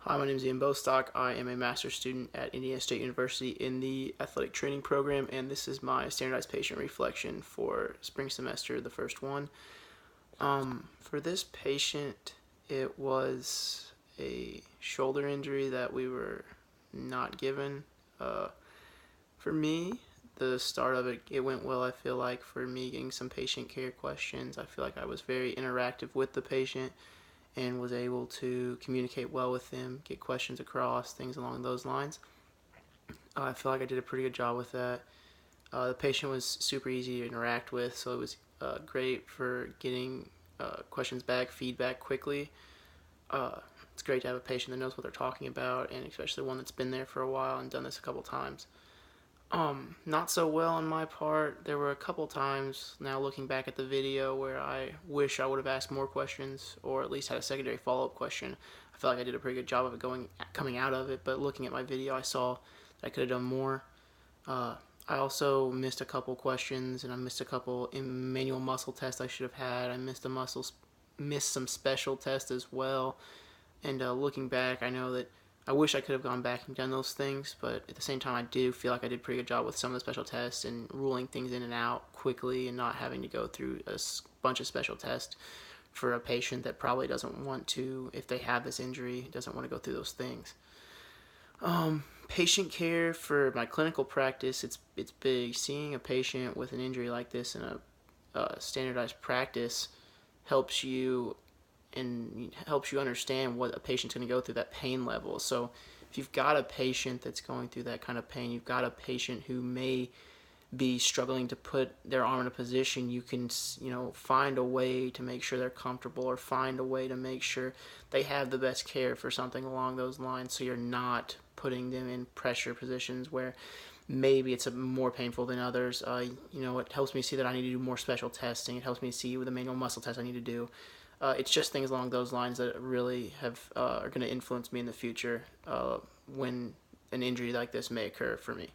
Hi, my name is Ian Bostock. I am a master's student at Indiana State University in the athletic training program, and this is my standardized patient reflection for spring semester, the first one. For this patient, it was a shoulder injury that we were not given. For me, the start of it went well. I feel like for me getting some patient care questions, I feel like I was very interactive with the patient and was able to communicate well with them, get questions across, things along those lines. I feel like I did a pretty good job with that. The patient was super easy to interact with, so it was great for getting questions back, feedback quickly. It's great to have a patient that knows what they're talking about, and especially one that's been there for a while and done this a couple times. Not so well on my part. There were a couple times now looking back at the video where I wish I would have asked more questions or at least had a secondary follow-up question. I feel like I did a pretty good job of it coming out of it, but looking at my video I saw that I could have done more. I also missed a couple questions, and I missed a couple manual muscle tests I should have had. I missed some special tests as well. And looking back, I know that I wish I could have gone back and done those things, but at the same time, I do feel like I did a pretty good job with some of the special tests and ruling things in and out quickly and not having to go through a bunch of special tests for a patient that probably doesn't want to, if they have this injury, doesn't want to go through those things. Patient care for my clinical practice, it's big. Seeing a patient with an injury like this in a standardized practice helps you understand what a patient's going to go through, that pain level. So if you've got a patient that's going through that kind of pain, you've got a patient who may be struggling to put their arm in a position, you can find a way to make sure they're comfortable, or find a way to make sure they have the best care for something along those lines, so you're not putting them in pressure positions where maybe it's more painful than others. It helps me see that I need to do more special testing. It helps me see with the manual muscle test I need to do. It's just things along those lines that really are going to influence me in the future when an injury like this may occur for me.